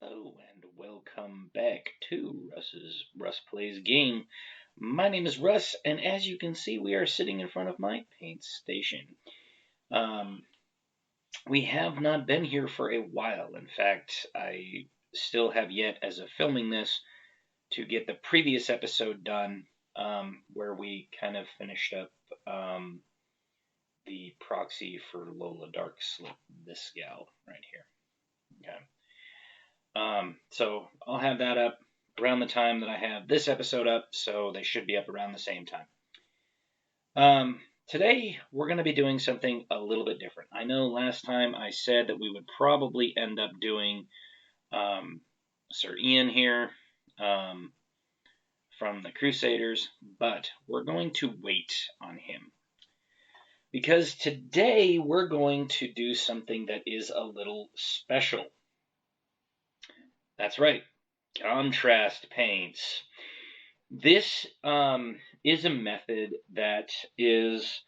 Hello and welcome back to Russ Plays Game. My name is Russ, and as you can see, we are sitting in front of my paint station. Um, we have not been here for a while. In fact, I still have yet, as of filming this, to get the previous episode done, where we kind of finished up the proxy for Lola Darkslip, this gal right here. Okay. So I'll have that up around the time that I have this episode up, so they should be up around the same time. Today we're going to be doing something a little bit different. I know last time I said that we would probably end up doing Sir Ian here from the Crusaders, but we're going to wait on him. Because today we're going to do something that is a little special. That's right, contrast paints. This is a method that is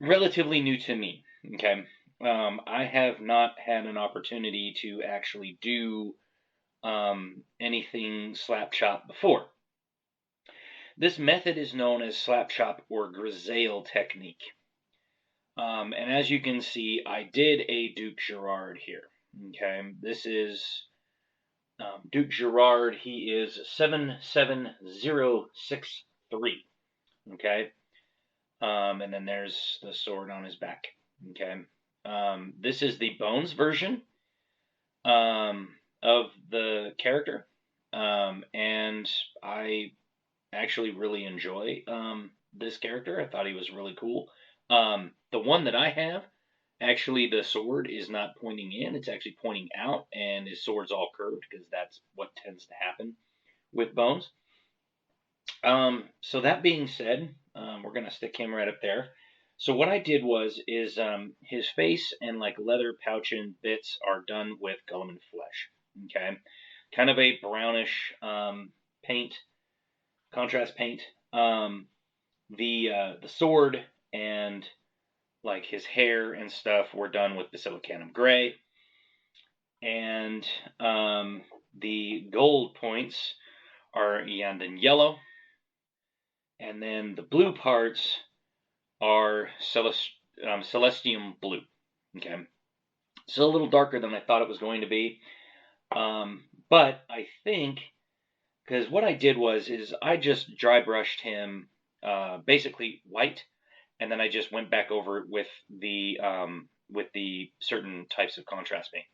relatively new to me. Okay, I have not had an opportunity to actually do anything slap chop before. This method is known as slap chop or grisaille technique. And as you can see, I did a Duke Gerard here. Okay, this is Duke Gerard. He is 77063. Okay, and then there's the sword on his back. Okay, this is the Bones version of the character, and I actually really enjoy this character. I thought he was really cool. The one that I have, actually, the sword is not pointing in; it's actually pointing out, and his sword's all curved because that's what tends to happen with Bones. So that being said, we're gonna stick him right up there. So what I did is his face and like leather pouch and bits are done with Guilliman flesh. Okay, kind of a brownish paint, contrast paint. The sword and like his hair and stuff were done with Basilicanum gray, and the gold points are Yandan yellow. And then the blue parts are Celestium blue. Okay, it's a little darker than I thought it was going to be, but I think because what I did is I just dry brushed him basically white, and then I just went back over it with the certain types of contrast paint.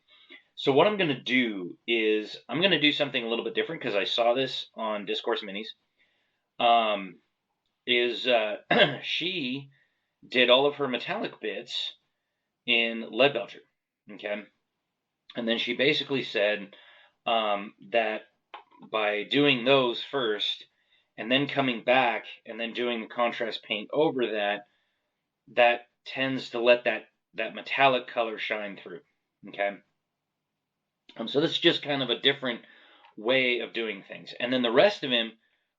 So what I'm going to do is I'm going to do something a little bit different because I saw this on Discourse Minis. She did all of her metallic bits in Leadbelcher, okay? And then she basically said that by doing those first and then coming back and then doing the contrast paint over that, that tends to let that metallic color shine through, okay? So this is just kind of a different way of doing things. And then the rest of him,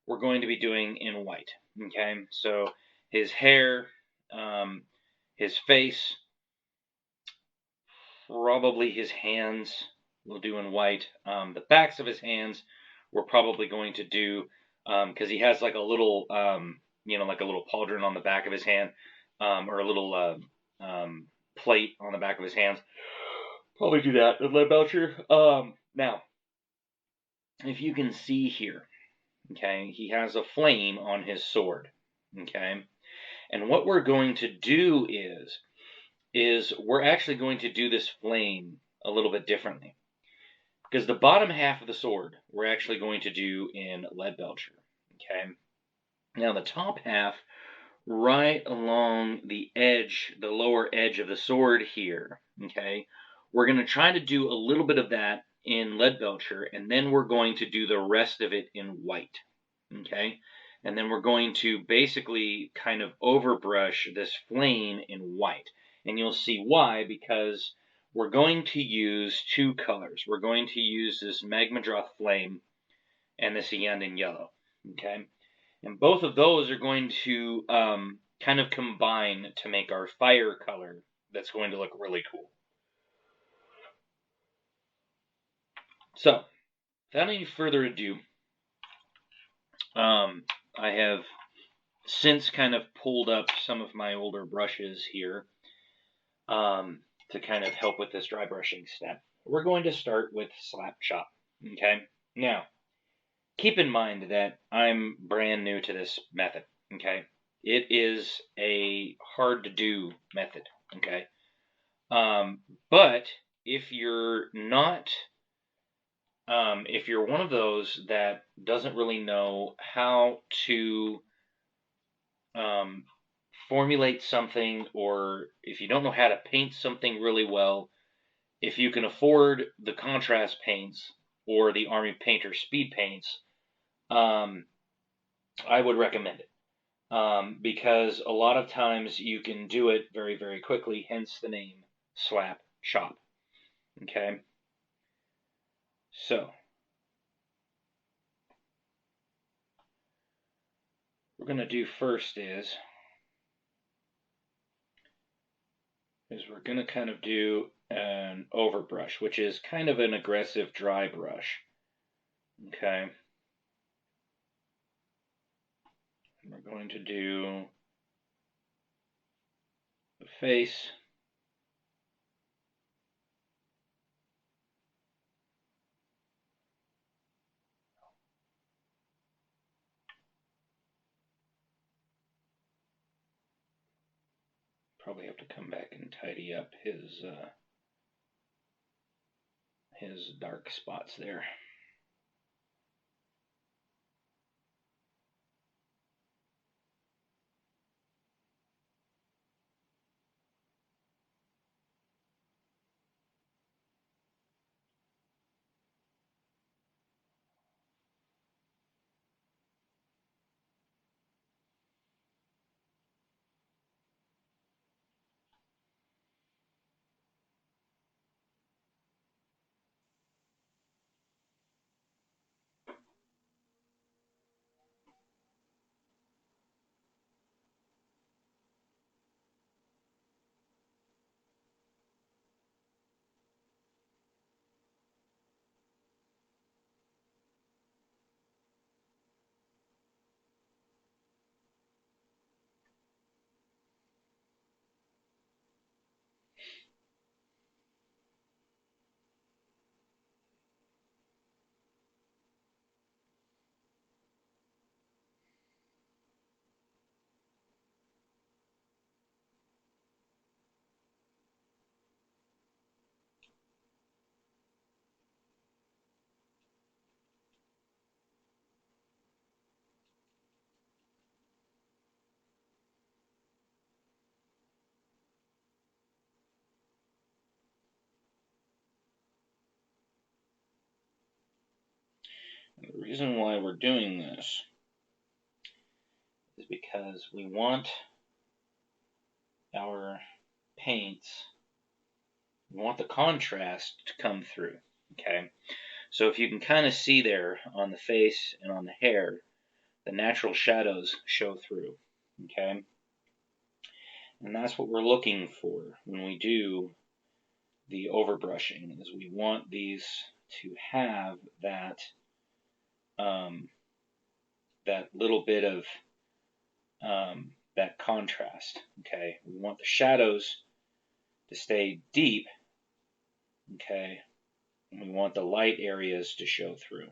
we're going to be doing in white. Okay, so his hair, his face, probably his hands we'll do in white. The backs of his hands we're probably going to do because he has like a little, like a little pauldron on the back of his hand, or a little plate on the back of his hands. Probably do that with Leadbelcher. Now, if you can see here, okay, he has a flame on his sword, okay, and what we're going to do is we're actually going to do this flame a little bit differently, because the bottom half of the sword we're actually going to do in Leadbelcher, okay. Now the top half, right along the edge, the lower edge of the sword here, okay, we're going to try to do a little bit of that in Leadbelcher, and then we're going to do the rest of it in white, okay? And then we're going to basically kind of overbrush this flame in white. And you'll see why, because we're going to use two colors. We're going to use this Magmadroth flame and this Yandan yellow, okay? And both of those are going to kind of combine to make our fire color that's going to look really cool. So, without any further ado, I have since kind of pulled up some of my older brushes here to kind of help with this dry brushing step. We're going to start with slap chop. Okay. Now, keep in mind that I'm brand new to this method. Okay. It is a hard to do method. Okay. But if you're not, if you're one of those that doesn't really know how to um, formulate something, or if you don't know how to paint something really well, if you can afford the contrast paints or the Army Painter speed paints, um, I would recommend it. Because a lot of times you can do it very, very quickly, hence the name Slap Chop. Okay? So, what we're going to do first is we're going to kind of do an overbrush, which is kind of an aggressive dry brush. Okay? We're going to do the face. Probably have to come back and tidy up his dark spots there. And the reason why we're doing this is because we want our paints, we want the contrast to come through. Okay, so if you can kind of see there on the face and on the hair, the natural shadows show through. Okay, and that's what we're looking for when we do the overbrushing, is we want these to have um, that little bit of that contrast. Okay, we want the shadows to stay deep. Okay, and we want the light areas to show through.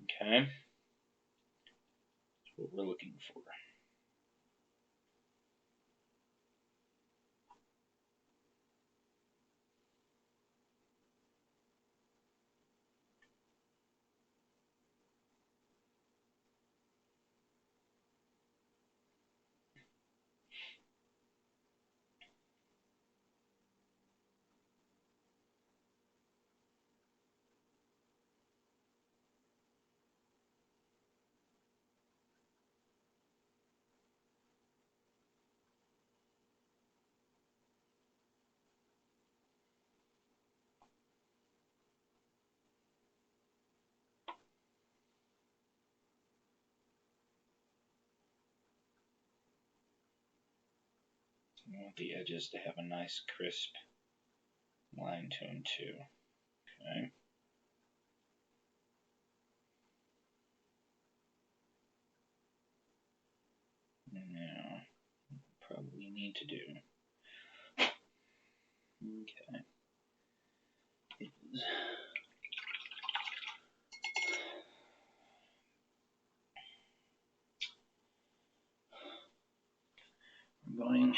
Okay, that's what we're looking for. I want the edges to have a nice crisp line tone 2. Okay. Now, probably need to do. Okay. I'm going.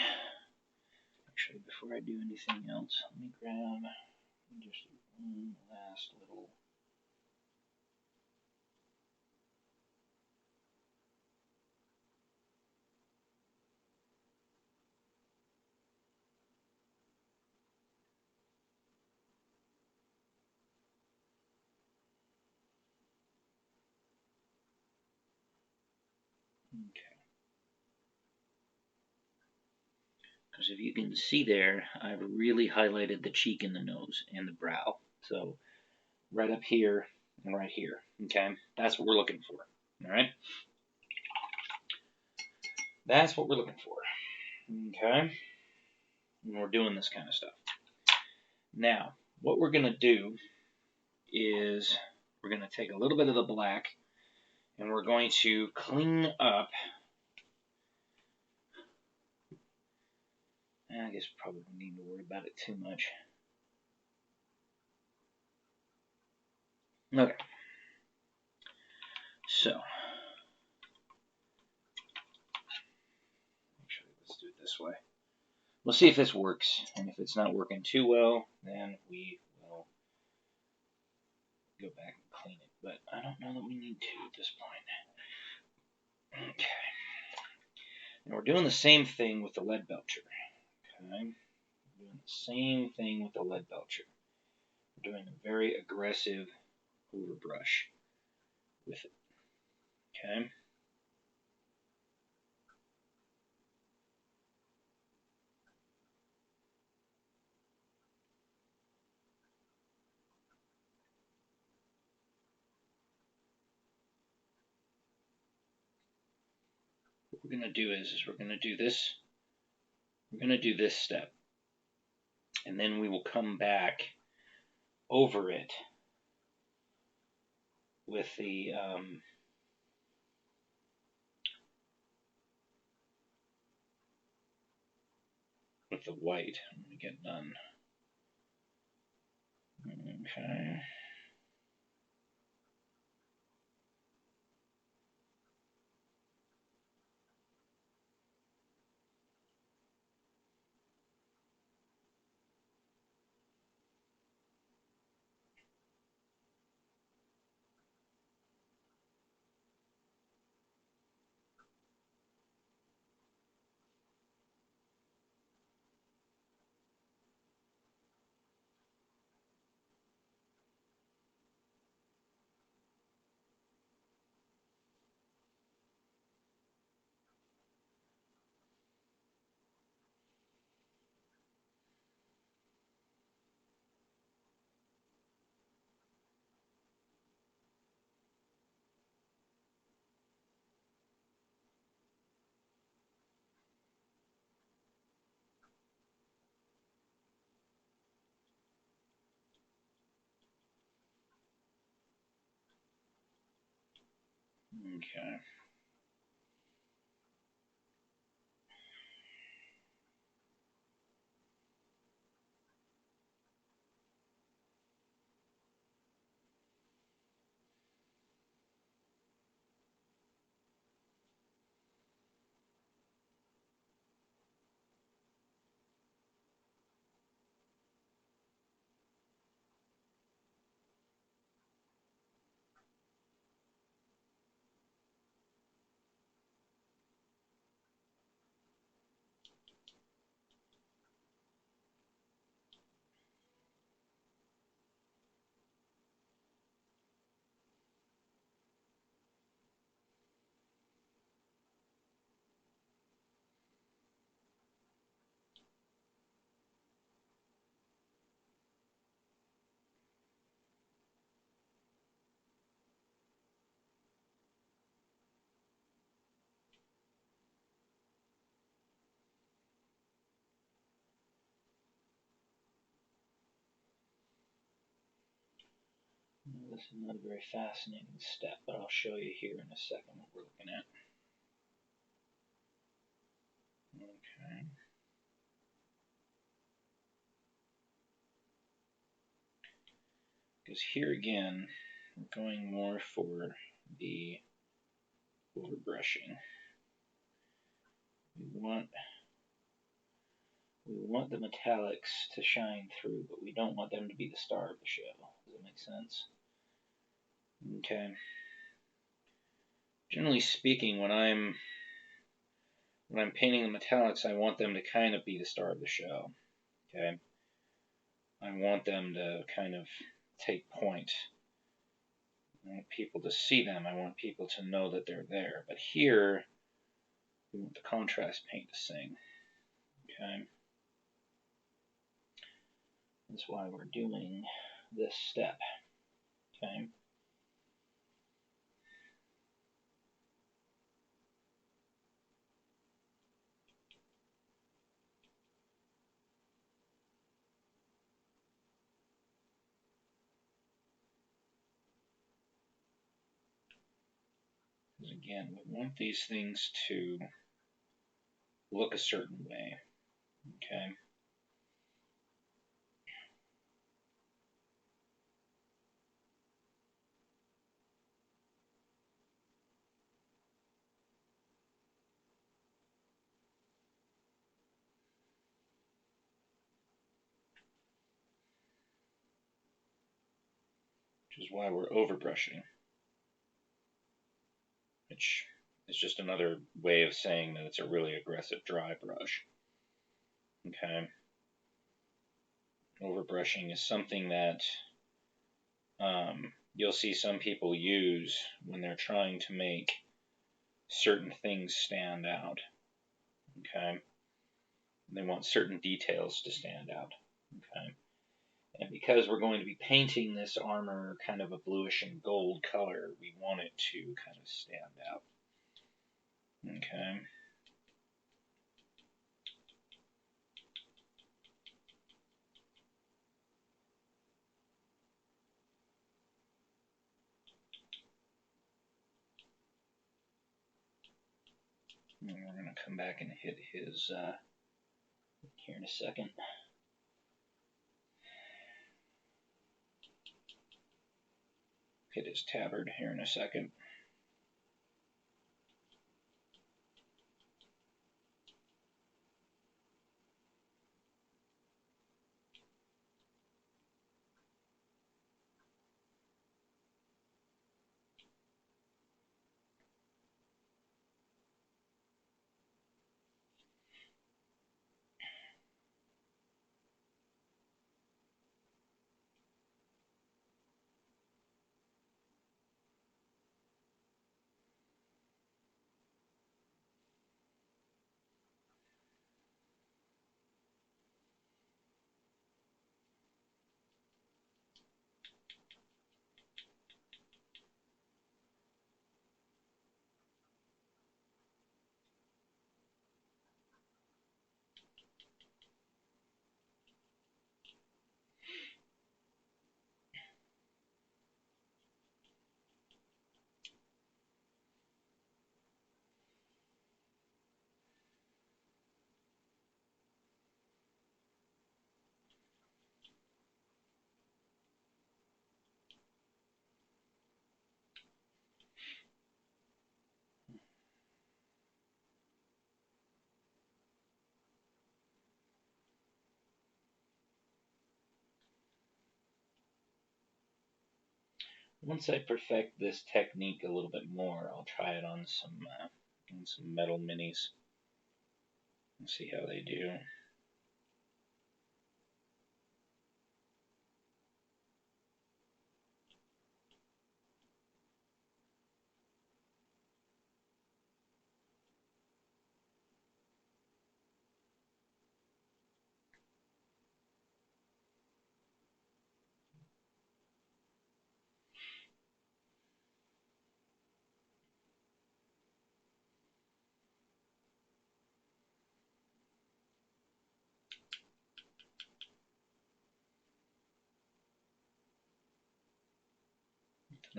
Actually, before I do anything else, let me grab just one last little. Okay. Because if you can see there, I've really highlighted the cheek and the nose and the brow. So right up here and right here. Okay, that's what we're looking for. All right, that's what we're looking for. Okay, and we're doing this kind of stuff. Now, what we're gonna do is we're gonna take a little bit of the black and we're going to clean up. I guess probably don't need to worry about it too much. Okay. So, actually, let's do it this way. We'll see if this works, and if it's not working too well, then we will go back and clean it. But I don't know that we need to at this point. Okay. And we're doing the same thing with the lead belcher. Okay. We're doing the same thing with the lead belcher. We're doing a very aggressive overbrush with it. Okay. What we're going to do is we're going to do this. We're going to do this step. And then we will come back over it with the white when we get done. Okay. Okay. This is not a very fascinating step, but I'll show you here in a second what we're looking at. Okay. Because here again, we're going more for the overbrushing. We want the metallics to shine through, but we don't want them to be the star of the show. Does that make sense? Okay. Generally speaking, when I'm painting the metallics, I want them to kind of be the star of the show. Okay. I want them to kind of take point. I want people to see them. I want people to know that they're there. But here, we want the contrast paint to sing. Okay. That's why we're doing this step. Okay. Because again, we want these things to look a certain way. Okay. Which is why we're overbrushing. Which is just another way of saying that it's a really aggressive dry brush. Okay. Overbrushing is something that you'll see some people use when they're trying to make certain things stand out. Okay. They want certain details to stand out. Okay. And because we're going to be painting this armor kind of a bluish and gold color, we want it to kind of stand out. Okay. And we're going to come back and hit his here in a second. Hit his tabard here in a second. Once I perfect this technique a little bit more, I'll try it on some metal minis and see how they do.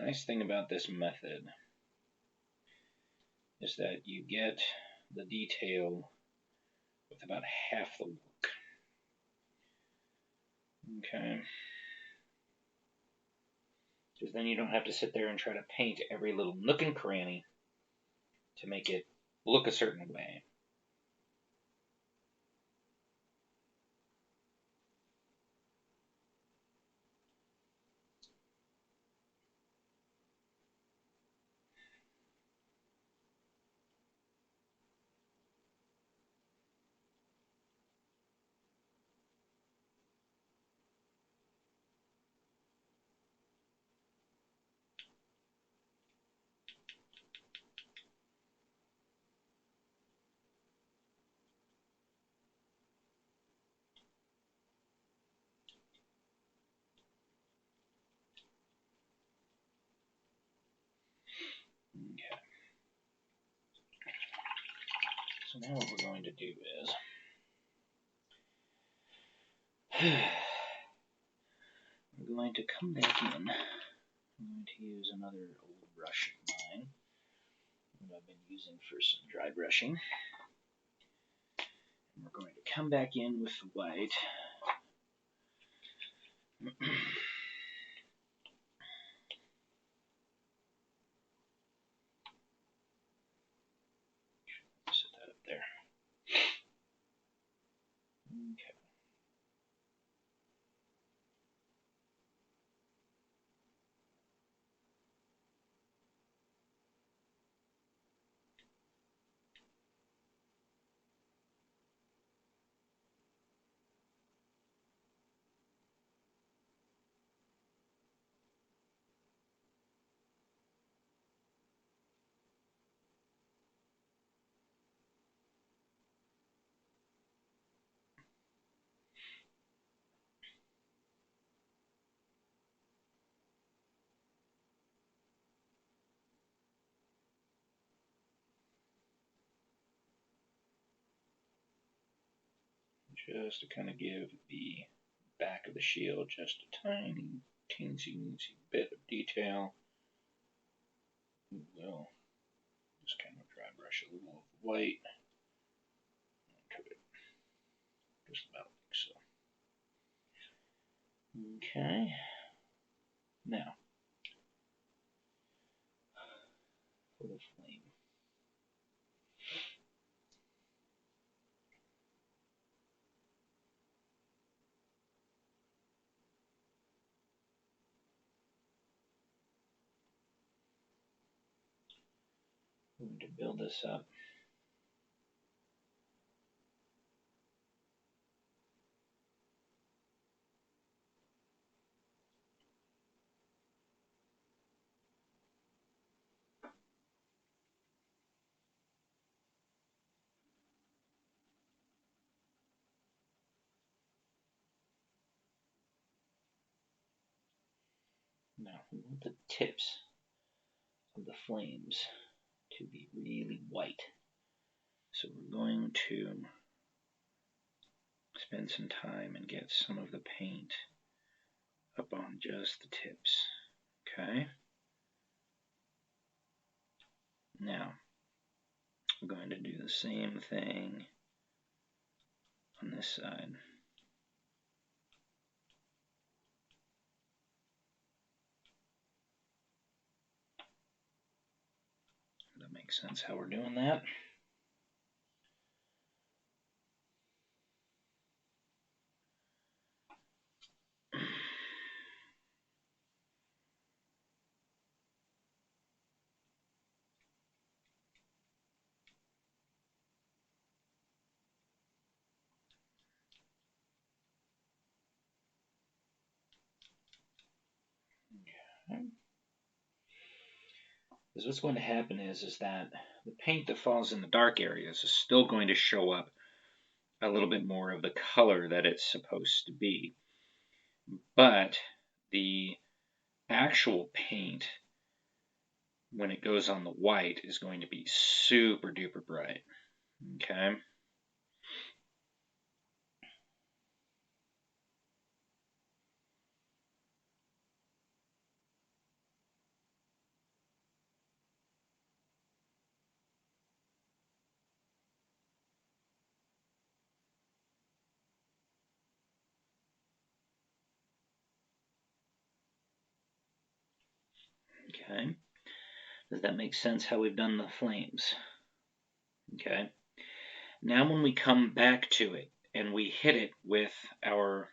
nice thing about this method is that you get the detail with about half the work. Okay. Because then you don't have to sit there and try to paint every little nook and cranny to make it look a certain way. Okay. So now what we're going to do is we're going to come back in. I'm going to use another old brush of mine that I've been using for some dry brushing. And we're going to come back in with the white. Set that up there. Okay. Just to kind of give the back of the shield just a tiny, teensy bit of detail. We will just kind of dry brush a little of white. Coat it just about like so. Okay. Now, for the flame. I'm going to build this up. Now, we want the tips of the flames to be really white. So we're going to spend some time and get some of the paint up on just the tips. Okay? Now, I'm going to do the same thing on this side. That makes sense how we're doing that. Okay. Because what's going to happen is that the paint that falls in the dark areas is still going to show up a little bit more of the color that it's supposed to be. But the actual paint, when it goes on the white, is going to be super duper bright. Okay? Okay. Does that make sense how we've done the flames? Okay. Now when we come back to it and we hit it with our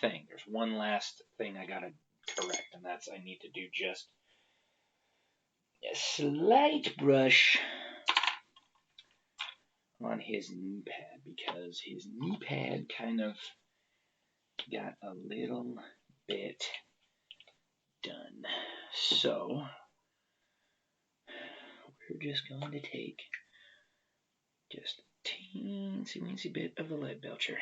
thing, there's one last thing I gotta correct, and that's I need to do just a slight brush on his knee pad because his knee pad kind of got a little bit done. So we're just going to take just a teensy weensy bit of the lead belcher.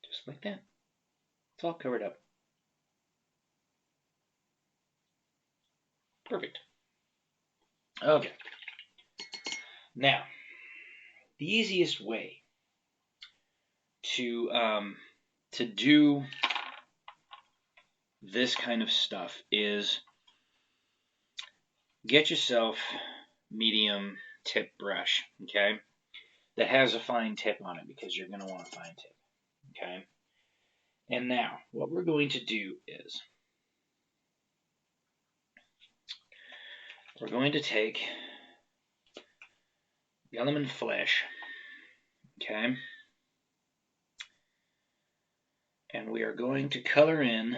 Just like that. It's all covered up. Perfect. Okay. Now, the easiest way to do this kind of stuff is get yourself medium tip brush, okay, that has a fine tip on it because you're going to want a fine tip, okay? And now, what we're going to do is we're going to take gum and flesh, okay, and we are going to color in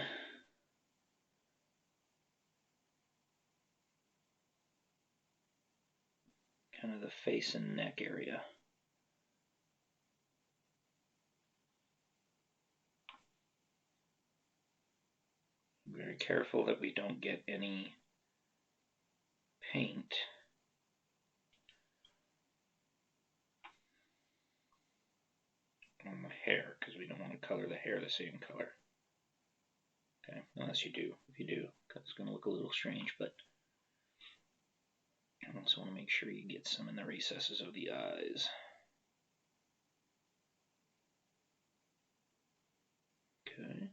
kind of the face and neck area. Very careful that we don't get any paint on the hair because we don't want to color the hair the same color. Okay, unless you do. If you do, it's going to look a little strange, but I also want to make sure you get some in the recesses of the eyes. Okay.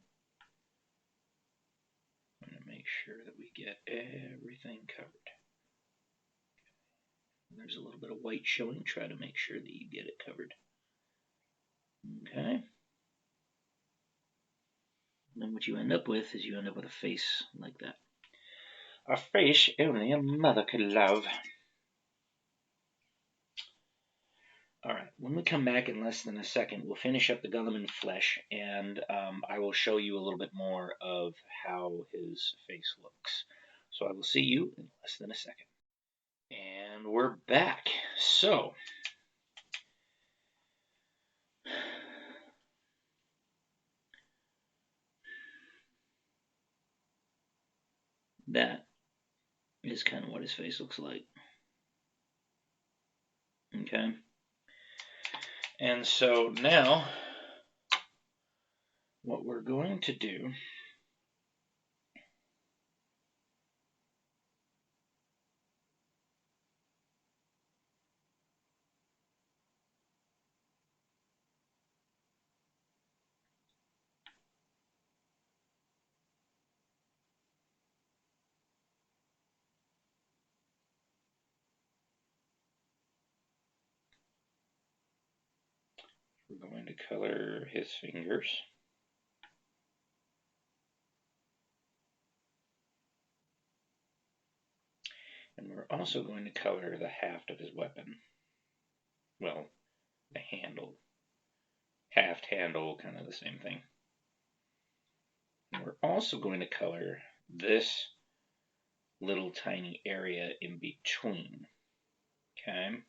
I'm going to make sure that we get everything covered. There's a little bit of white showing. Try to make sure that you get it covered. Okay. And then what you end up with is you end up with a face like that. A face only a mother could love. Alright, when we come back in less than a second, we'll finish up the gum and flesh, and I will show you a little bit more of how his face looks. So I will see you in less than a second. And we're back. So, that is kind of what his face looks like. Okay. And so now, what we're going to do we're going to color his fingers. And we're also going to color the haft of his weapon. Well, the handle. Haft, handle, kind of the same thing. And we're also going to color this little tiny area in between. Okay.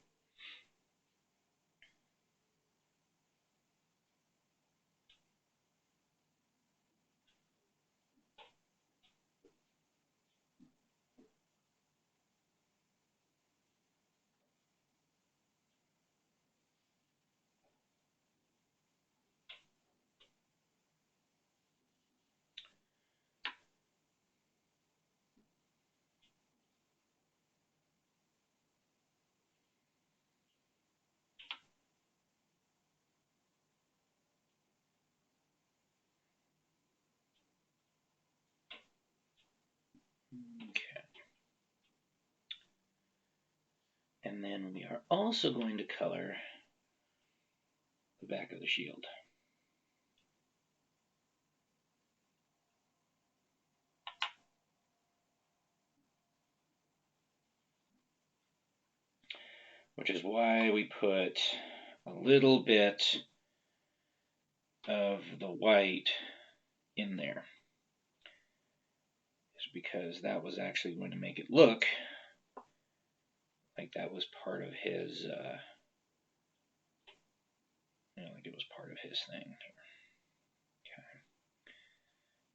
Okay. And then we are also going to color the back of the shield. Which is why we put a little bit of the white in there. It's because that was actually going to make it look like that was part of his, like it was part of his thing. Okay.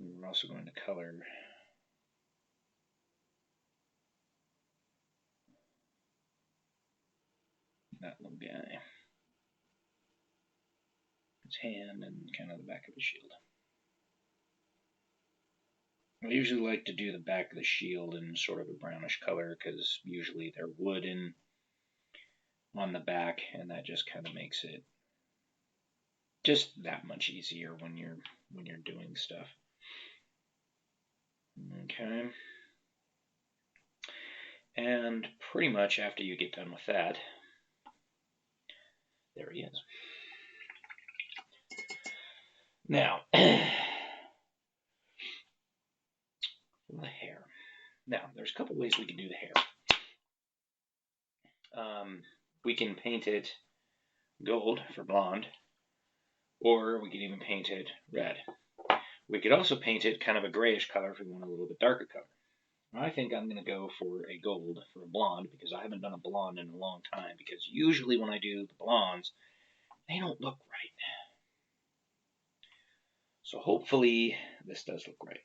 We're also going to color that little guy. His hand and kind of the back of the shield. I usually like to do the back of the shield in sort of a brownish color because usually they're wood on the back, and that just kind of makes it just that much easier when you're doing stuff. Okay. And pretty much after you get done with that, there he is. Now, the hair. Now, there's a couple ways we can do the hair. We can paint it gold for blonde, or we could even paint it red. We could also paint it kind of a grayish color if we want a little bit darker color. I think I'm going to go for a gold for a blonde because I haven't done a blonde in a long time, because usually when I do the blondes, they don't look right. So hopefully this does look right.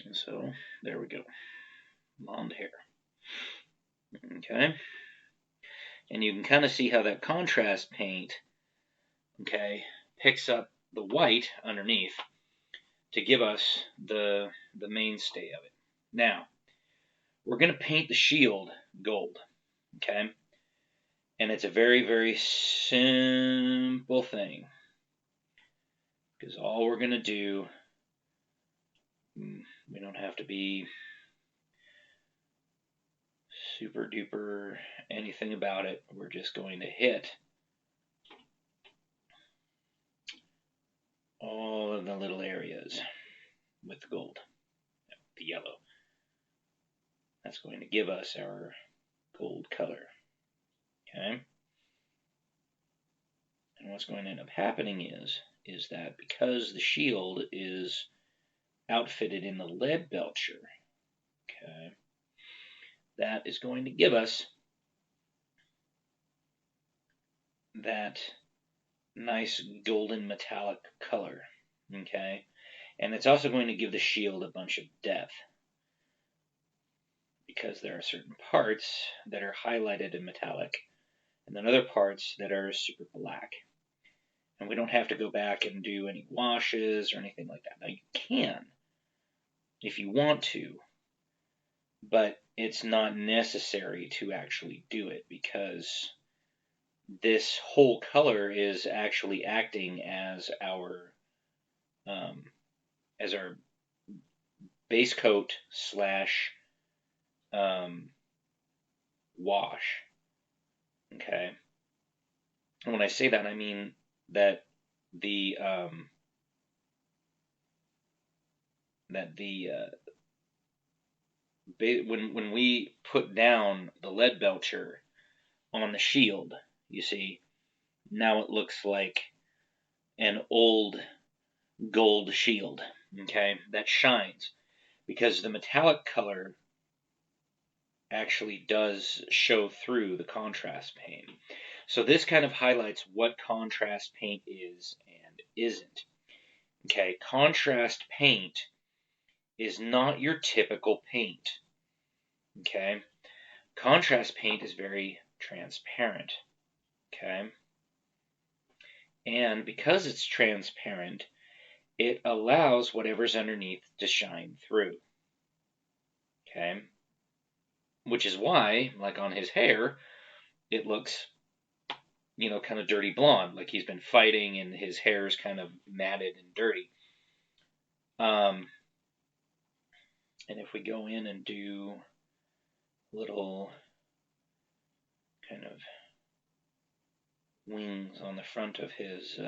And so there we go. Blonde hair. Okay. And you can kind of see how that contrast paint, okay, picks up the white underneath to give us the mainstay of it. Now, we're going to paint the shield gold, okay? And it's a very, very simple thing, because all we're going to do, we don't have to be super duper anything about it. We're just going to hit all of the little areas with the gold, the yellow. That's going to give us our gold color. Okay? And what's going to end up happening is that because the shield is outfitted in the lead belcher, okay, that is going to give us that nice golden metallic color, okay? And it's also going to give the shield a bunch of depth, because there are certain parts that are highlighted in metallic and then other parts that are super black. And we don't have to go back and do any washes or anything like that. Now, you can if you want to, but it's not necessary to actually do it, because this whole color is actually acting as our base coat slash wash. Okay. And when I say that, I mean that when we put down the lead belcher on the shield, you see, now it looks like an old gold shield, okay, that shines, because the metallic color actually does show through the contrast paint. So this kind of highlights what contrast paint is and isn't. Okay, contrast paint is not your typical paint. Okay, contrast paint is very transparent. Okay, and because it's transparent, it allows whatever's underneath to shine through. Okay, which is why, like on his hair, it looks, kind of dirty blonde, like he's been fighting and his hair is kind of matted and dirty. And if we go in and do little kind of wings on the front of his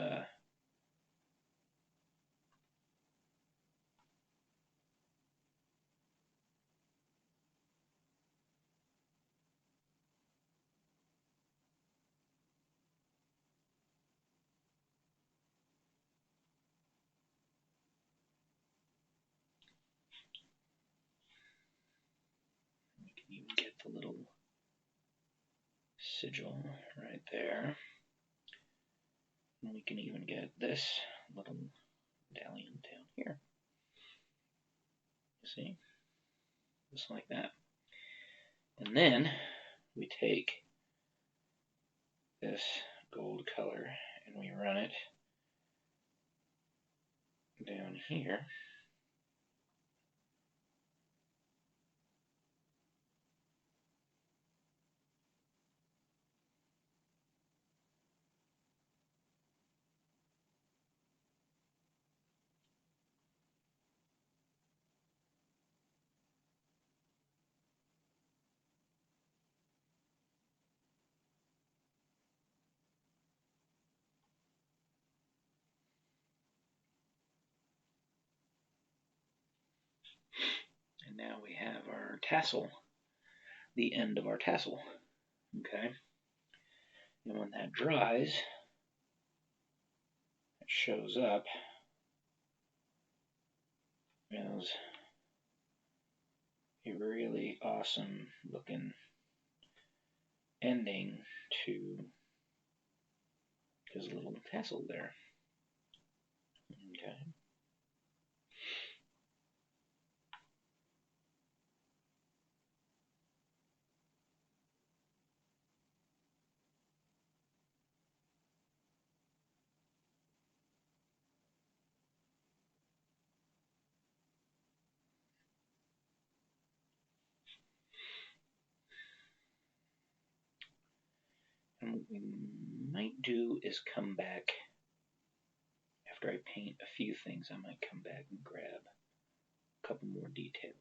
we can even get the little sigil right there. And we can even get this little medallion down here. See? Just like that. And then we take this gold color and we run it down here. And now we have our tassel, the end of our tassel. Okay. And when that dries, it shows up as a really awesome looking ending to his little tassel there. Okay. And what we might do is come back after I paint a few things. I might come back and grab a couple more details.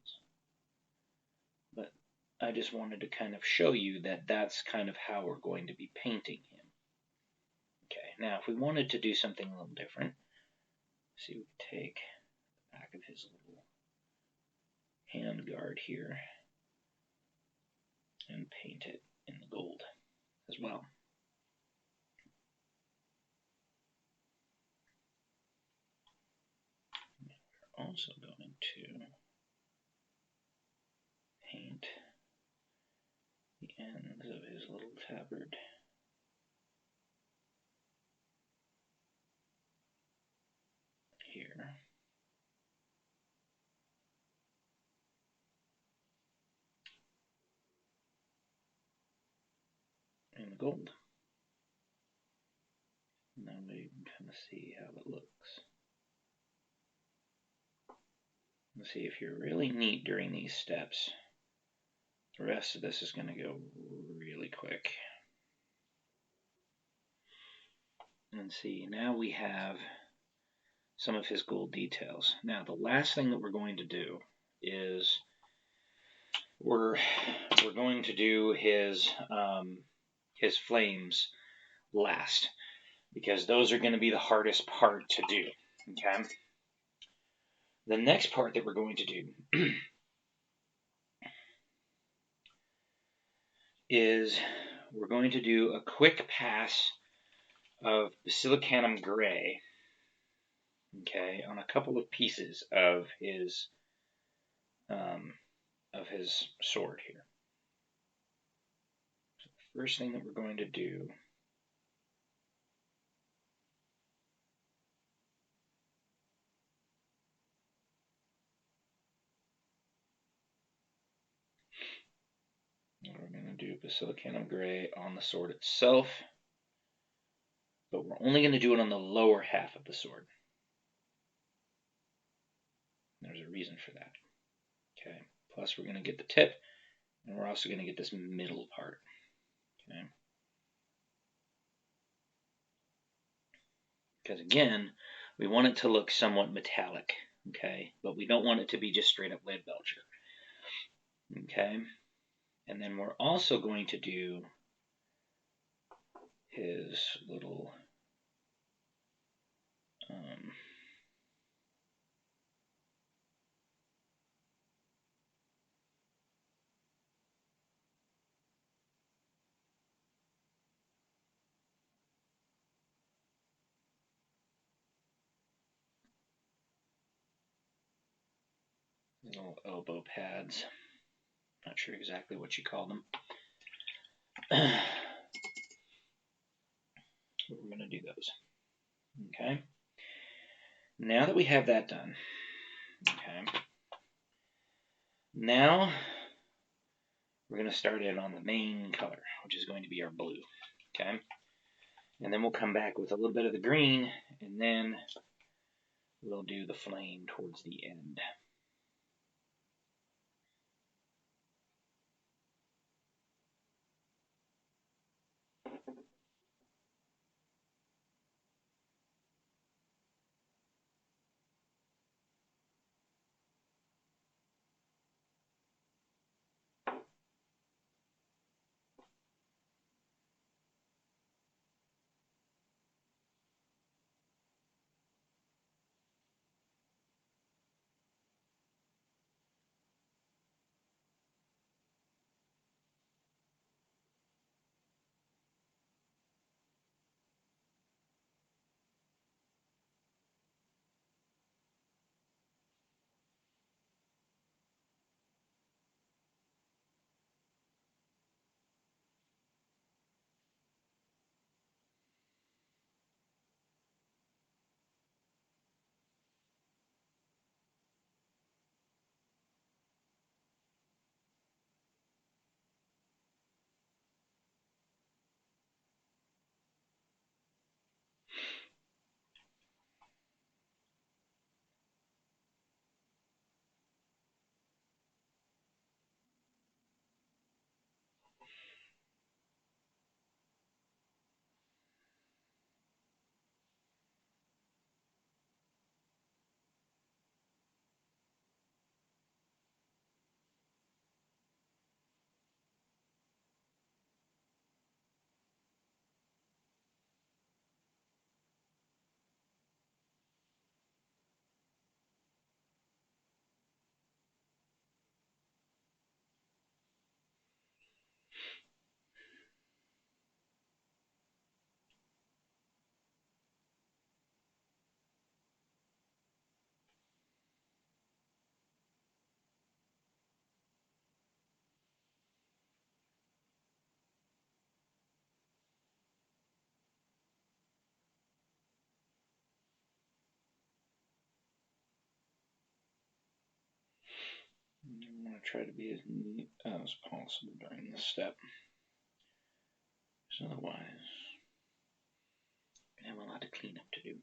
But I just wanted to kind of show you that that's kind of how we're going to be painting him. Okay, now if we wanted to do something a little different, see, we could take the back of his little hand guard here and paint it in the gold as well. We're also going to paint the ends of his little tabard here. In the gold. Now we can kind of see how it looks. And see, if you're really neat during these steps, the rest of this is going to go really quick. And see, now we have some of his gold details. Now, the last thing that we're going to do is we're going to do his flames last, because those are going to be the hardest part to do. Okay. The next part that we're going to do is we're going to do a quick pass of Basilicanum Gray, okay, on a couple of pieces of his sword here. first thing that we're going to do we're going to do basilicanum gray on the sword itself, but we're only going to do it on the lower half of the sword. There's a reason for that. Okay. Plus, we're going to get the tip, and we're also going to get this middle part. Okay. Because again, we want it to look somewhat metallic. Okay, but we don't want it to be just straight up lead belcher. Okay, and then we're also going to do his little little elbow pads. Not sure exactly what you call them. We're going to do those. Okay. Now that we have that done, okay, now we're going to start in on the main color, which is going to be our blue. Okay. And then we'll come back with a little bit of the green, and then we'll do the flame towards the end. I'm going to try to be as neat as possible during this step. Because otherwise, I have a lot of cleanup to do.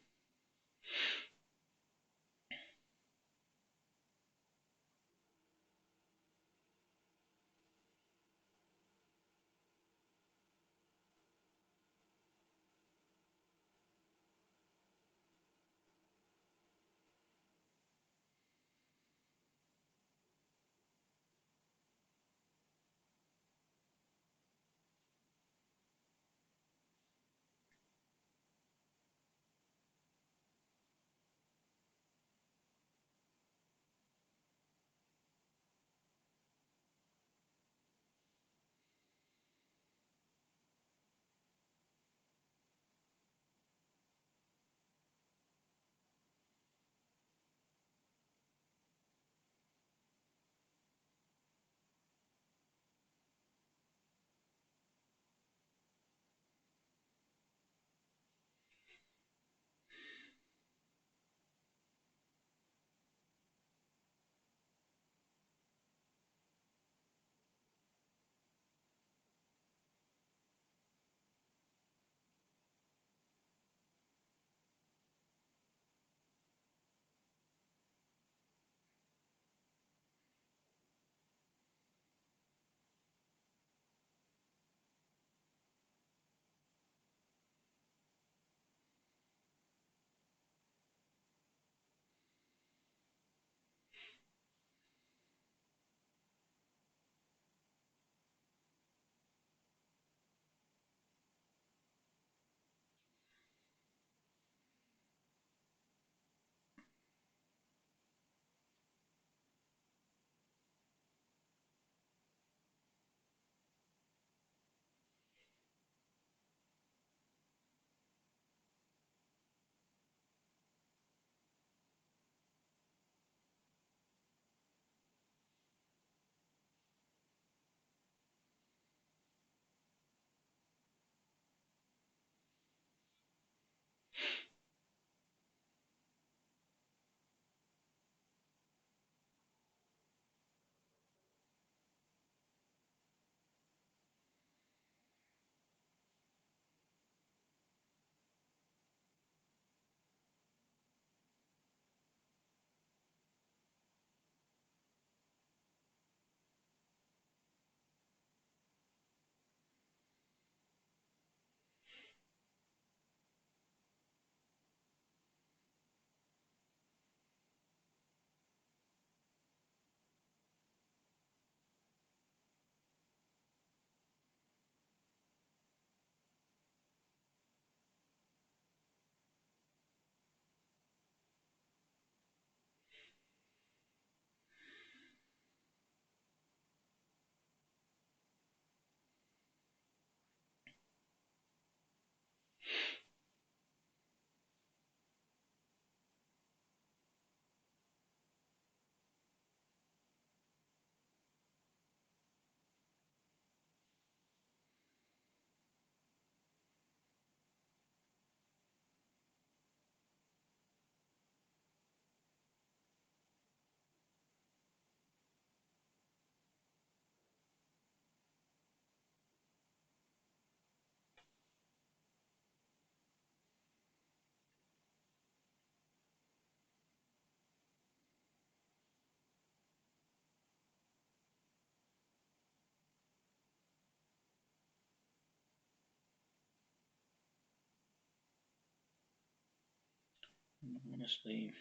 honestly,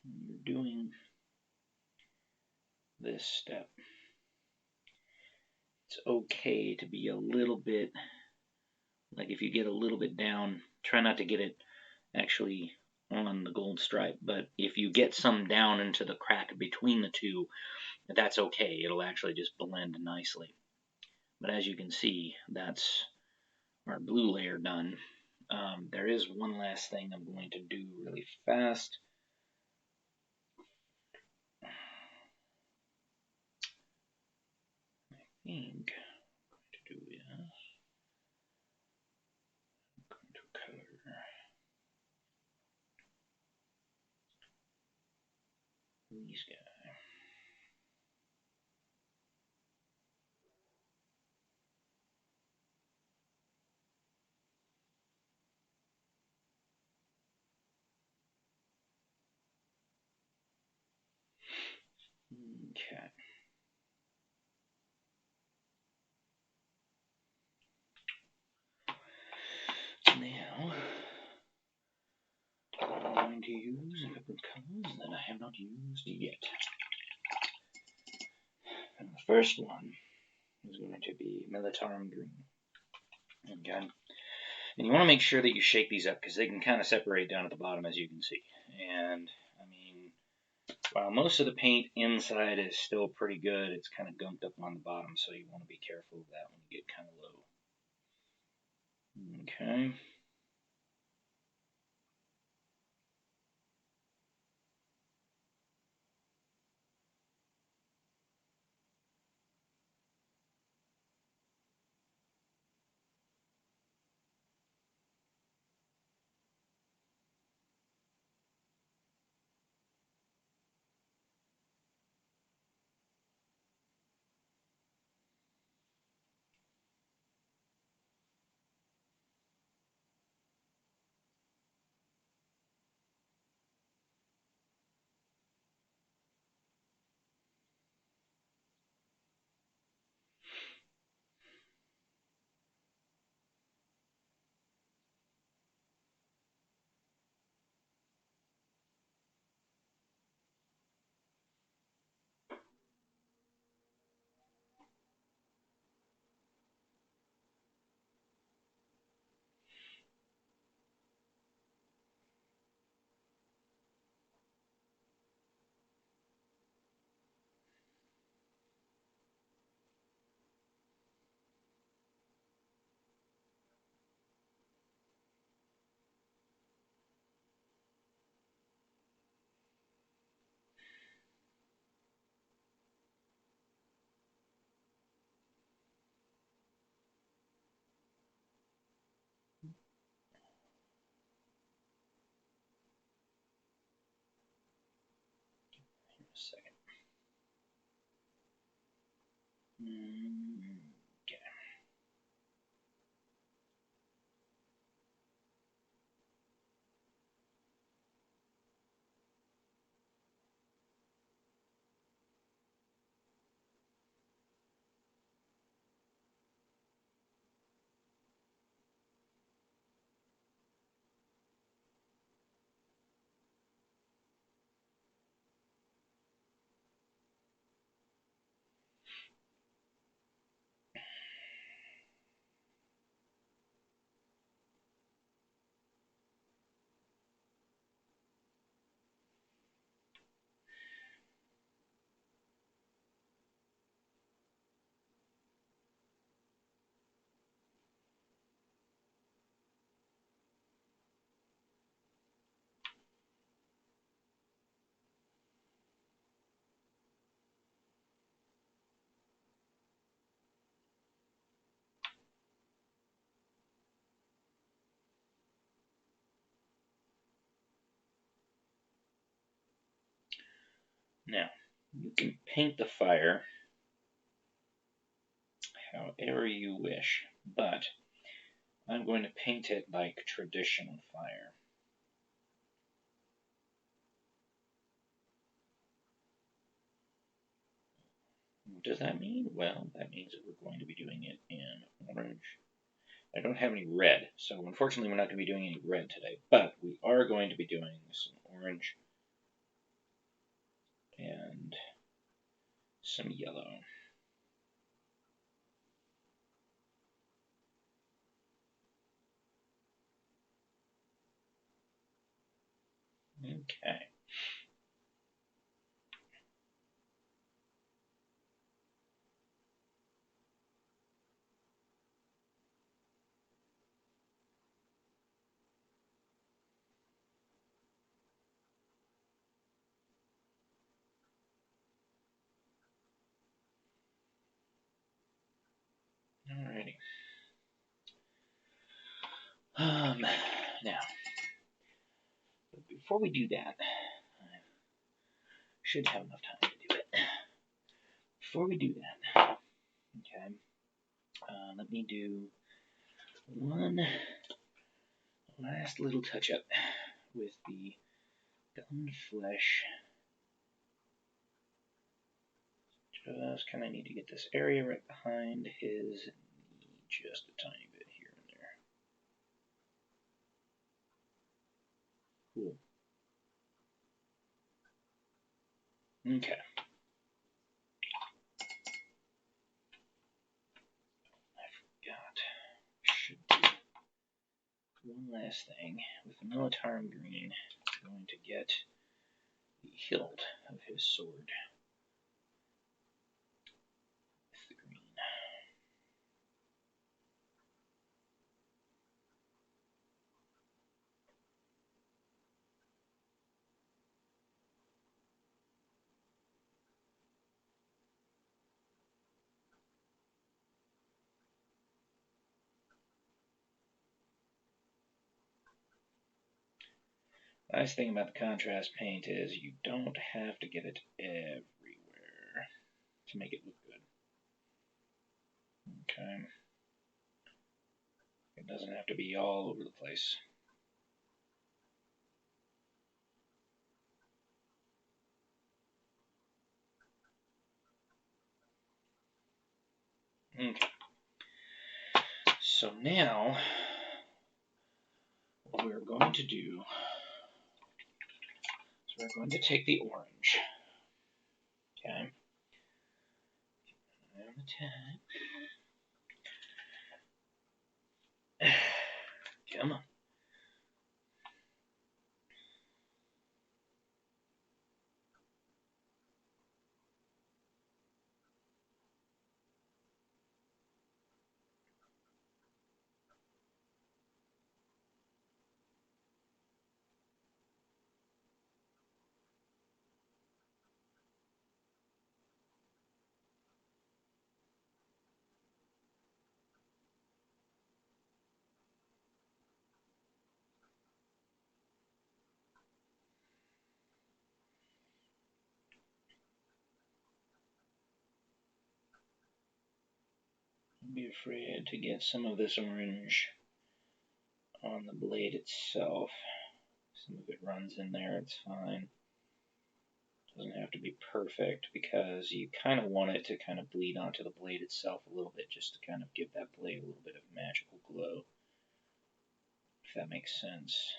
when you're doing this step, it's okay to be a little bit, like if you get a little bit down, try not to get it actually on the gold stripe, but if you get some down into the crack between the two, that's okay. It'll actually just blend nicely. But as you can see, that's our blue layer done. There is one last thing I'm going to do really fast. I think what I'm going to do is I'm going to color these guys. Okay. Now, I'm going to use a couple of colors that I have not used yet. And the first one is going to be Militarum Green. Okay. And you want to make sure that you shake these up because they can kind of separate down at the bottom, as you can see. And, I mean, while most of the paint inside is still pretty good, it's kind of gunked up on the bottom, so you want to be careful of that when you get kind of low. Okay. Here a second. Okay. Now, you can paint the fire however you wish, but I'm going to paint it like traditional fire. What does that mean? Well, that means that we're going to be doing it in orange. I don't have any red, so unfortunately we're not going to be doing any red today, but we are going to be doing some orange and some yellow. Okay. Alrighty. Now, before we do that, I should have enough time to do it. Before we do that, okay, let me do one last little touch-up with the gummed flesh. Just kind of need to get this area right behind his knee, just a tiny bit here and there. Cool. Okay. I forgot. Should do one last thing. With the Militarum Green, I'm going to get the hilt of his sword. The green. Nice thing about the contrast paint is you don't have to get it everywhere to make it look good. Okay. It doesn't have to be all over the place. Okay. So now, what we're going to do is we're going to take the orange. Okay. On the tag. Come on. Don't be afraid to get some of this orange on the blade itself. Some of it runs in there, it's fine. Doesn't have to be perfect because you kind of want it to kind of bleed onto the blade itself a little bit just to kind of give that blade a little bit of magical glow, if that makes sense.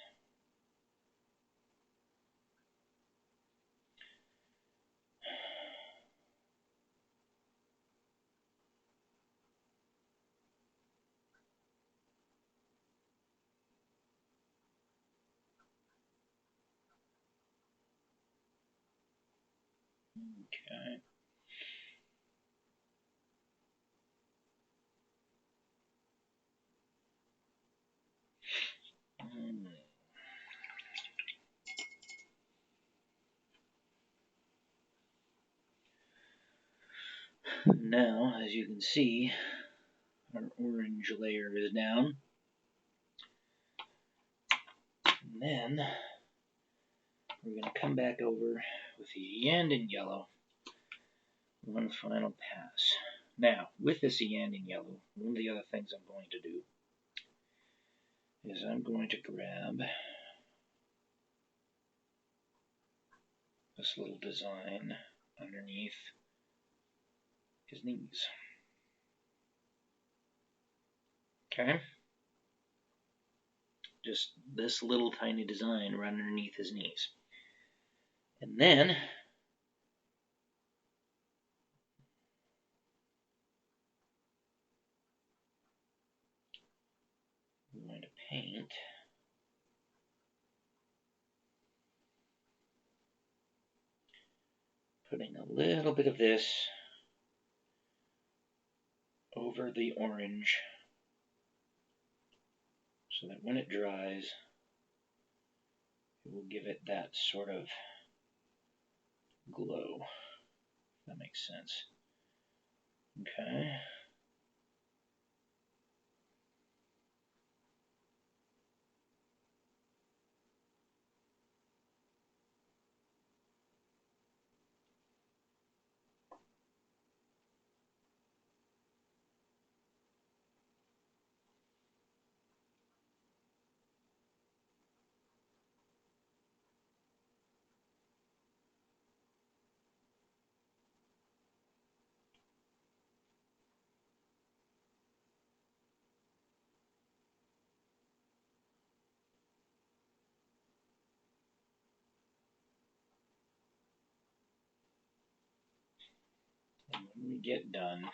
Okay. Now, as you can see, our orange layer is down. And then we're going to come back over with the Yandin yellow. One final pass. Now, with this Yandin yellow, one of the other things I'm going to do is I'm going to grab this little design underneath his knees. Okay? Just this little tiny design right underneath his knees. And then I'm going to paint putting a little bit of this over the orange so that when it dries, it will give it that sort of glow. If that makes sense. Okay. And when we get done,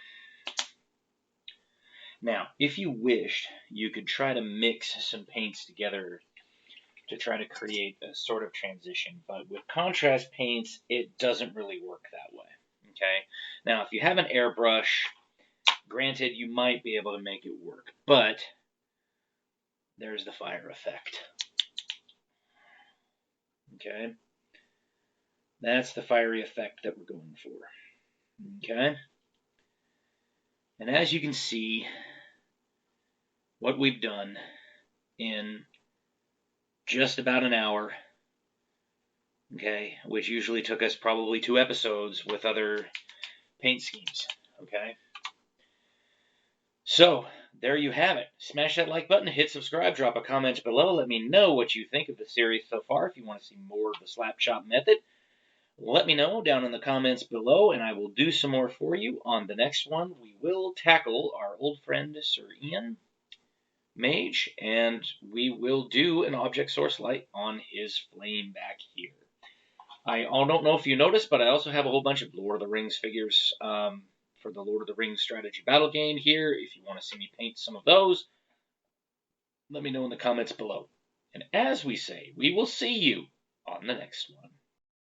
now, if you wished, you could try to mix some paints together to try to create a sort of transition. But with contrast paints, it doesn't really work that way. Okay. Now, if you have an airbrush, granted, you might be able to make it work, but there's the fire effect. Okay. That's the fiery effect that we're going for. Okay. And as you can see, what we've done in just about an hour, okay, which usually took us probably 2 episodes with other paint schemes, okay? So, there you have it. Smash that like button, hit subscribe, drop a comment below. Let me know what you think of the series so far. If you want to see more of the slap chop method, let me know down in the comments below, and I will do some more for you. On the next one, we will tackle our old friend Sir Ian Mage, and we will do an object source light on his flame back here. I don't know if you noticed, but I also have a whole bunch of Lord of the Rings figures for the Lord of the Rings strategy battle game here. If you want to see me paint some of those, let me know in the comments below. And as we say, we will see you on the next one.